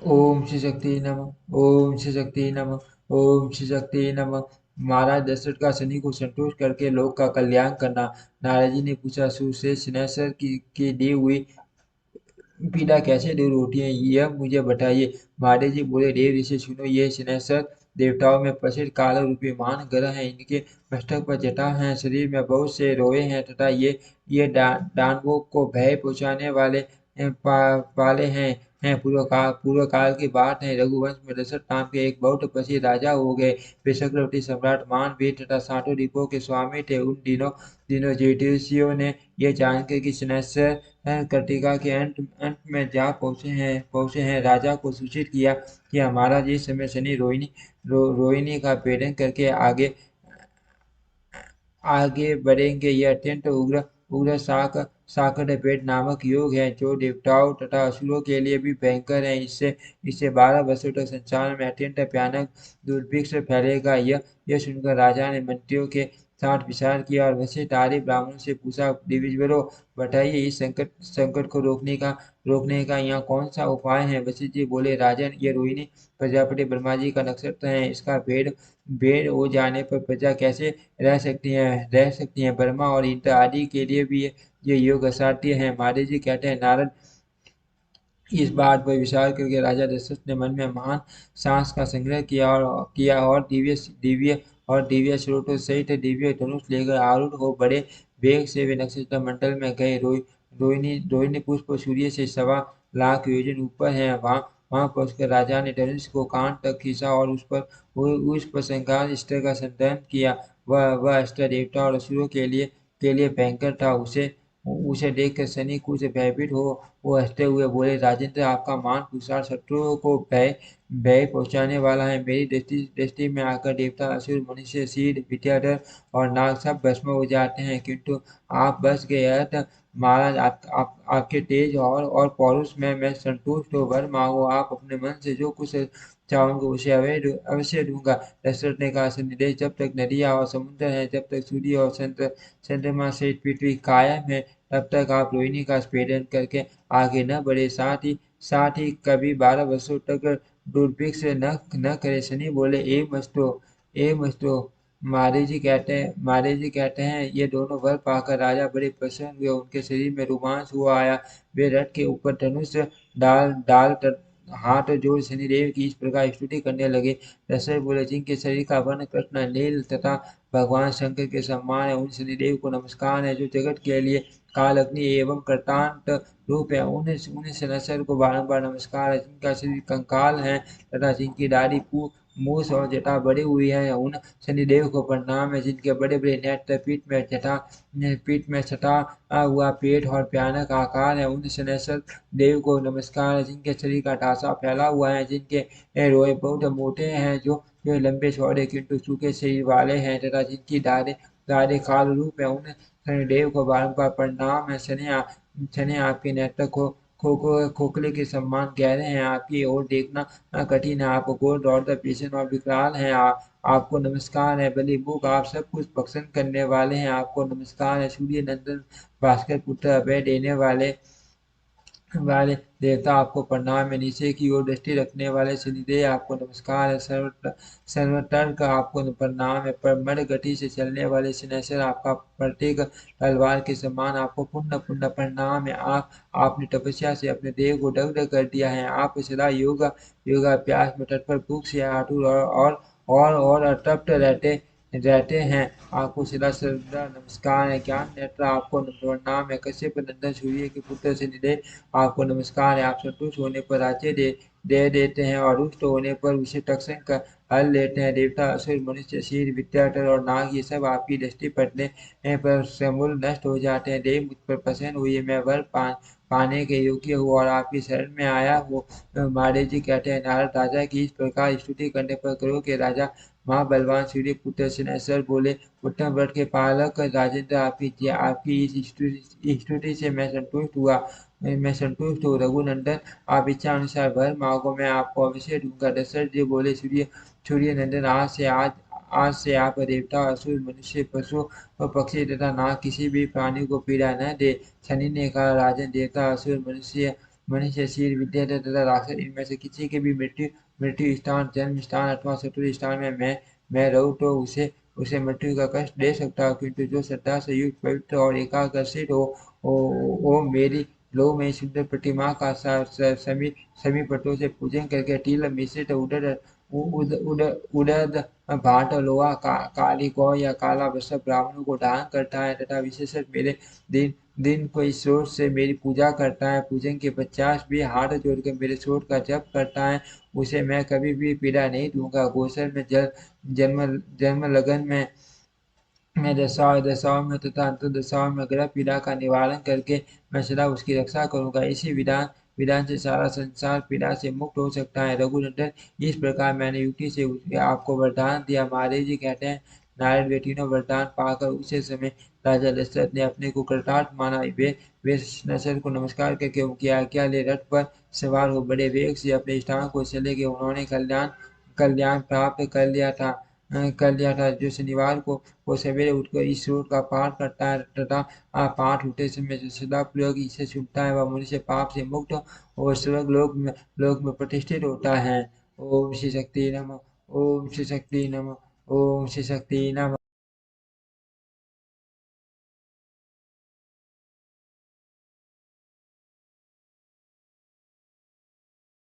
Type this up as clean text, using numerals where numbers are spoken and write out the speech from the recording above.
ओम श्री शक्ति नमः। ओम श्री शक्ति नमः। ओम श्री शक्ति नमः। महाराज दशरथ का शनि को संतुष्ट करके लोक का कल्याण करना। नारद जी ने पूछा, सुश्रेष्ठ शनैश्वर की दी हुई पीड़ा कैसे दूर होती है, यह मुझे बताइए। महादेव जी बोले, देव ऋषि सुनो, ये शनैश्वर देवताओं में प्रसिद्ध काल रूपी महान ग्रह हैं। इनके मस्तक पर जटा है, शरीर में बहुत से रोए हैं तथा ये दानवों को भय पहुंचाने वाले हैं। पूर्व काल की बात है, रघुवंश में दशरथ नाम के एक बहुत प्रसिद्ध राजा हो गए। वे चक्रवर्ती सम्राट मान वीर तथा सातों द्वीपों के स्वामी थे। उन दिनों दिनों ज्योतिषियों ने यह जानकर कि शनैश्वर कृतिका के अंत में जा पहुंचे हैं, राजा को सूचित किया कि हमारा जिस समय शनि रोहिणी का भेदन करके आगे आगे बढ़ेंगे। यह अत्यंत उग्र उग्र साकट भेद नामक योग है, जो देवताओं तथा असुरों के लिए भी भयंकर है। इससे इससे 12 वर्षों तक संसार में अत्यंत भयानक दुर्भिक्ष फैलेगा। यह सुनकर राजा ने मंत्रियों के साथ विचार किया और वशिष्ठ आदि ब्राह्मणों से पूछा, दिविजवरों, बताइए, इस संकट को रोकने का यहाँ कौन सा उपाय है। वशिष्ठ जी बोले, राजन, ये रोहिणी प्रजापति ब्रह्मा जी का नक्षत्र है। इसका भेद भेद हो जाने पर प्रजा कैसे रह सकती हैं। ब्रह्मा और इंद्र आदि के लिए भी ये योग असाध्य है। महादेव जी कहते हैं, नारद, इस बात पर विचार करके राजा दशरथ ने मन में महान साहस का संग्रह किया और दिव्य स्रोतों सहित दिव्य धनुष लेकर आरूढ़ हो बड़े वेग से वे नक्षत्र मंडल में गए। रोहिणी पुष्प सूर्य से 1.25 लाख योजन ऊपर है। वहां पहुंचकर राजा ने धनुष को कान तक खींचा और उस पर संहार अस्त्र का संधान किया। वह अस्त्र देवता और असुरों के लिए भयंकर था। उसे उसे देखकर शनि कुछ भयभीत हो वो हंसते हुए बोले, राजेंद्र, आपका मान कुशाल शत्रुओं को भय भय पहुंचाने वाला है। मेरी दृष्टि में आकर देवता, असुर, मनुष्य, सिद्ध, विद्याधर और नाग सब भस्म हो जाते हैं, किंतु आप बच गए। महाराज, आपके तेज और पौरुष में मैं संतुष्ट हो। वर मांगो, आप अपने मन से जो कुछ चाहोगे उसे अवश्य दूंगा। दशरथ ने कहा, शनिदेव, जब तक नदियां और समुद्र है, जब तक सूर्य और चंद्रमा से पृथ्वी कायम है, तब तक आप रोहिणी का स्पेदन करके आगे न बढ़े। साथ ही कभी 12 वर्षों तक दुर्भिक्ष न करे। शनि बोले, ए मस्तो। महादेव जी कहते हैं, ये दोनों वर पाकर राजा बड़े प्रसन्न हुए। उनके शरीर में रोमांच हुआ आया। वे रथ के ऊपर धनुष डाल डाल हाथ जोड़ शनिदेव की इस प्रकार स्तुति करने लगे। दशरथ बोले, जिनके शरीर का वर्ण कृष्ण नील तथा भगवान शंकर के समान है, उन शनिदेव को नमस्कार है, जो जगत के लिए काल, अग्नि एवं कर्तांत रूप है। उन शनैश्वर को बारंबार नमस्कार है, जिनका शरीर कंकाल है तथा जिनकी दाढ़ी मूछ और जटा बढ़ी हुई है। उन शनिदेव को प्रणाम है, जिनके बड़े बड़े नेत्र, पीठ में छटा हुआ पेट और भयानक आकार है। उन शनैश्वर देव को नमस्कार है, जिनके शरीर का ढांचा फैला हुआ है, जिनके रोए बहुत मोटे हैं, जो लंबे चौड़े किंतु सूखे शरीर वाले हैं तथा जिनकी दाढ़ी खाल रूप है। उन शनिदेव को बारंबार प्रणाम है। शनि, आपके नेत्र खोखले के समान गहरे हैं, आपकी ओर देखना कठिन है, आप गोल दौड़ता पीछे और विकराल हैं। आपको नमस्कार है। बलि मुख, आप सब कुछ पसंद करने वाले हैं, आपको नमस्कार है। सूर्य नंदन, भास्कर पुत्र, अभय देने वाले देवता, आपको प्रणाम है। नीचे की ओर दृष्टि रखने वाले शनिदेव, आपको नमस्कार है। सर्वत्र का आपको प्रणाम है। पर मर गति से चलने वाले शनैश्वर, आपका प्रत्येक तलवार के समान आपको पुण्य पुण्य प्रणाम है। आपने तपस्या से अपने देह को दग्ध कर दिया है। आप सदा योगाभ्यास में तत्पर, भूख से आतुर और अतृप्त रहते हैं। आपको सदा सर्वदा नमस्कार है। ज्ञान नेत्र, आपको प्रणाम है। कश्यप नंदन, सूर्य के पुत्र शनिदेव, आपको नमस्कार है। आप संतुष्ट होने पर राज्य दे देते हैं और रुष्ट होने पर उसे तक्षण कर हल लेते हैं। देवता, असुर, मनुष्य, सिर, विद्याधर और नाग, ये सब आपकी दृष्टि पड़ने पर समूल नष्ट हो जाते हैं। देव, मुझ पर प्रसन्न हुई, मैं वर पाने के योग्य हूँ और आपकी शरण में आया हूँ। महादेव जी कहते हैं, नारद, राजा की इस प्रकार स्तुति करने पर करो के राजा महाबलवान सूर्य पुत्र शनैश्वर बोले, उत्तम व्रत के पालक राजेंद्र, आपकी इस स्तुति से मैं संतुष्ट हूँ। रघुनंदन, आप इच्छा अनुसार वर मांगो, मैं आपको अवश्य दूंगा। दशरथ जी बोले, सूर्य नंदन, आज से आप देवता, असुर, मनुष्य, पशु और पक्षी तथा नाग किसी भी प्राणी को पीड़ा न दे। शनि ने कहा, राजन, देवता, असुर, मनुष्य मनुष्य, शील, विद्याधर तथा राक्षस इनमें से किसी के भी मृत्यु स्थान, जन्म स्थान अथवा शत्रु स्थान में मैं रहूं तो उसे मृत्यु का कष्ट दे सकता हूँ, किंतु जो श्रद्धा से युक्त, पवित्र और एकाग्रचित्त वो मेरी लोक में सुंदर प्रतिमा का सभी पटों से पूजन करके तिल मिश्रित उड़द भाट लोहा काली गौ या काला वस्त्र ब्राह्मणों को दान करता है तथा विशेषकर मेरे दिन दिन को इस स्रोत से मेरी पूजा करता है। पूजन के पश्चात भी हाथ जोड़कर मेरे स्रोत का जप करता है, उसे मैं कभी भी पीड़ा नहीं दूंगा। गोचर में जन्म लगन में दशाओं में तथा अंतर्दशाओं में ग्रह पीड़ा का निवारण करके मैं सदा उसकी रक्षा करूंगा। इसी विधान विधान से सारा संसार पीड़ा से मुक्त हो सकता है। रघुनंदन, इस प्रकार मैंने युक्ति से आपको वरदान दिया। महादेव जी कहते हैं, नारायण बेटी ने वरदान पाकर उसे समय राजा दशरथ ने अपने को कृतार्थ माना। वे दशरथ को नमस्कार करके उनकी आज्ञा ले रथ पर सवार हो बड़े वेग से अपने स्थान को चले गए। उन्होंने कल्याण कल्याण प्राप्त कर लिया था। जो शनिवार को सवेरे उठकर इस श्लोक का पाठ करता है तथा पाठ होते समय सदा प्रयोग इसे सुनता है, वह मनुष्य पाप से मुक्त और स्वर्ग लोक में प्रतिष्ठित होता है। ओम श्री शक्ति नमः। ओम श्री शक्ति नमः। ओम श्री शक्ति नमः।